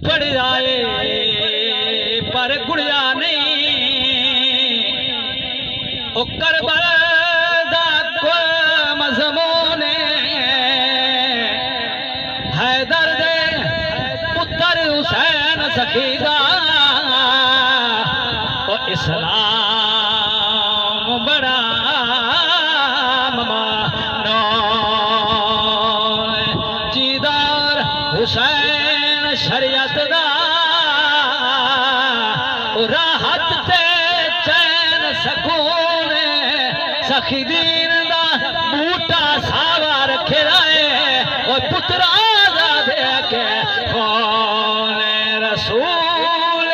पड़ जाए पर गुड़िया नहीं ओ करबला दा कोई मजमून हैदर दे पुत्र हुसैन सखीदा ओ इस्लाम बड़ा मानो जीदार हुसैन शरीयत दा राहत ते चैन सकून सखी दीन दा बूटा सावा रखे रहे और पुत्रा दा दे के कौन रसूल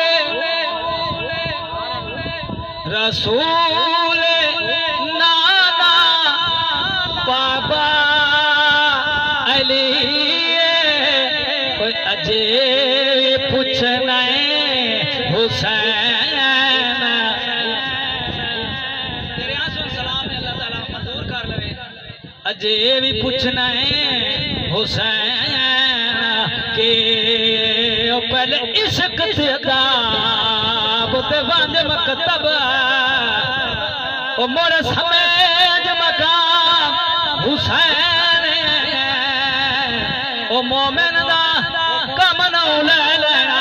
रसूल नाना बाबा अली कोई अजे पूछना हुसैन तेरे आंसू सलाम है अल्लाह ताला मंजूर कर लवे अजे भी पूछना है हुसैन के ओ पहले इश्क ते अदाब ते वंज मकतब ओ मोर समझ मकाम हुसैन ओ मोमिन दा कम नौ ले लेना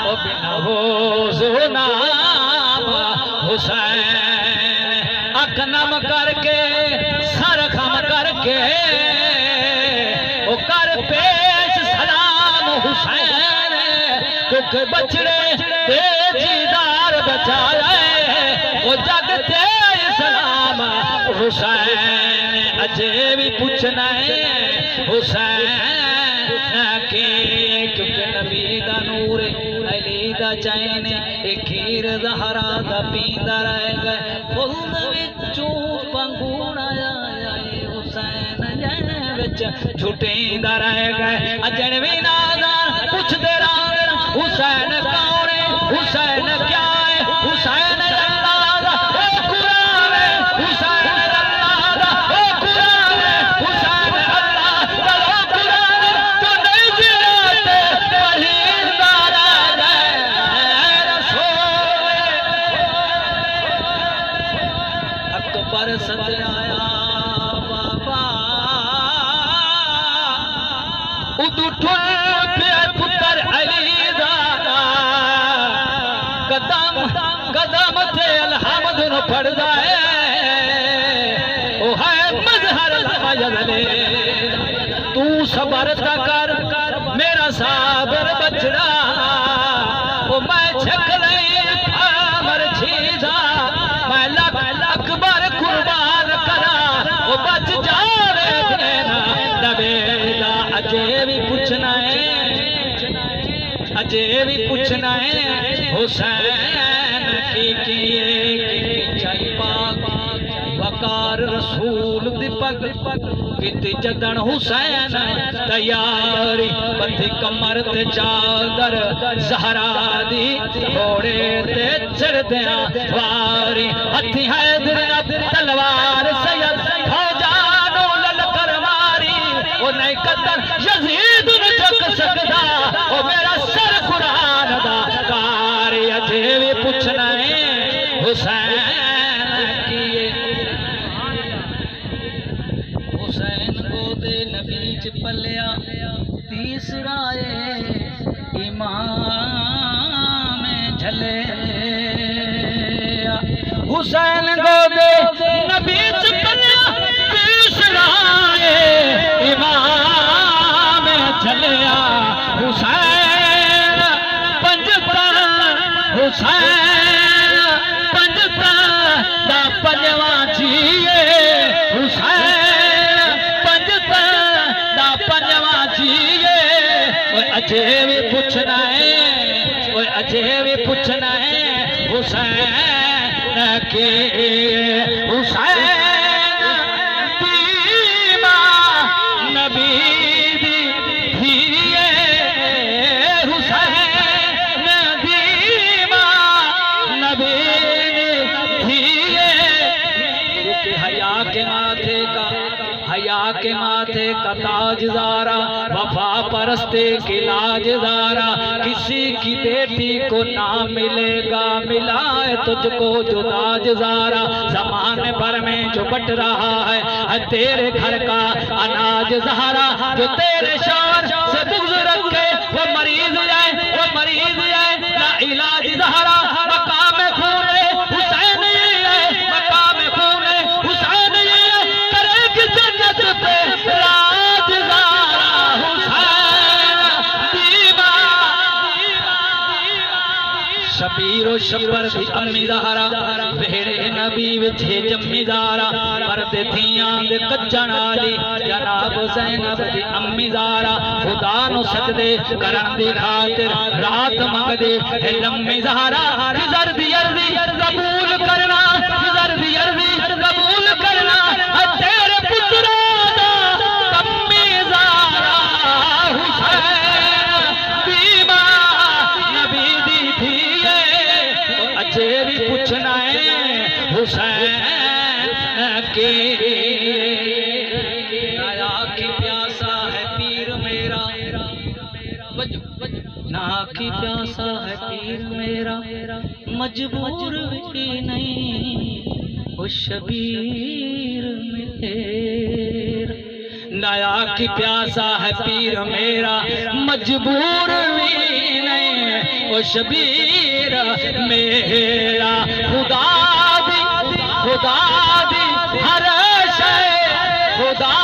ओ बिना वज़ू नाम हुसैन अख नम करके सर खम करके ओ कर पेश सलाम हुसैन क्योंकि बछड़े ते दीदार बचाए ओ जग ते सलाम हुसैन अजे भी पूछना है हुसैन के क्योंकि नबी दा नूर अली दा चैन खीर ज़हरा दा पींदा रह गए फुल विचों पंगूड़ा आया हुसैन जैन विच छुटेंदा रह गए अजन भी नादान पुछदे रह हुसैन कौन है हुसैन क्या है हुसैन अल्लाह दा कुरान है हुसैन अल्लाह दा कुरान है हुसैन अल्लाह दा कुरान तो नहीं जिराते पढ़ींदा रह गए रसूल अकबर सजाया बाबा उदू ठुल पे पुत्र अली दा कदम कदम थे अलहमद न पढ़दा है ओ है मजहर मजले तू सबर कर मेरा साबर बचड़ा ओ मैं छक नहीं मर छीदा मैं अकबर कुर्बान करा ओ बच जावे मेरा दबेदा अजे भी पूछना है अजे भी पूछना है हुसैन की चाई पाक वकार रसूल दीपक किति जदन हुसैन तैयारी बंधी कमर ते चादर ज़हरा दी घोड़े ते चढ़दिया वारी हथी हैदर तलवार सैयद फौजानो ललकर मारी ओ नहीं कदर यजीद न चक सकदा ओ मेरा सर कुरान दा कारी अजे भी पूछना है हुसैन की हुसैन को दे नबी च पलिया तीसरा इमाम झले हुसैन को दे नबी च पलिया तीसरा इमाम झलिया हुसैन पंजता हुसैन पंजता दा पंजवा जीए हुसैन पंजता दा पंजवा जीए अजे भी पूछना है अजे भी पूछना है हुसैन के हुसैन दीमा नबी दी धीए हुसैन दीमा नबी दी धीए क्योंकि हया के माथे का ताजदारा वफा पर रस्ते की लाजदारा, किसी की बेटी को ना मिलेगा मिलाए तुझको जो ताजदारा। ज़माने भर में जो बट रहा है तेरे घर का अनाज ज़हरा, जो तेरे शान से बुग़्ज़ रखे वो मरीज है, वो मरीज है ना इलाज ज़हरा। मकाम खूने हुसैन ये है, मकाम खूने हुसैन ये है, करेगी जन्नत पे राज ज़हरा। हुसैन दीवा शबीर व शबर दी अम्मी ज़हरा, भेड़े नबी विच जम्मी ज़हरा। मरदे थियां दे कच्चण आली जनाब ज़ैनब दी अम्मी ज़हरा। खुदा नु सजदे करन दी खातिर रात मंगदे है लम्मी ज़हरा। फिज़र दी अर्ज़ी कबूल करना, फिज़र दी अर्ज़ी कबूल करना, तेरे पुत्रा दा कम्मी ज़हरा। हुसैन दीवा नबी दी थी अजे भी पूछना है हुसैन के। नया की प्यासा है पीर मेरा, ना की प्यासा है पीर मेरा, मजबूर भी नहीं वो शबीर मेरा। नया की प्यासा है पीर मेरा, मजबूर भी नहीं वो शबीर मेरा। खुदा दी हर शय खुदा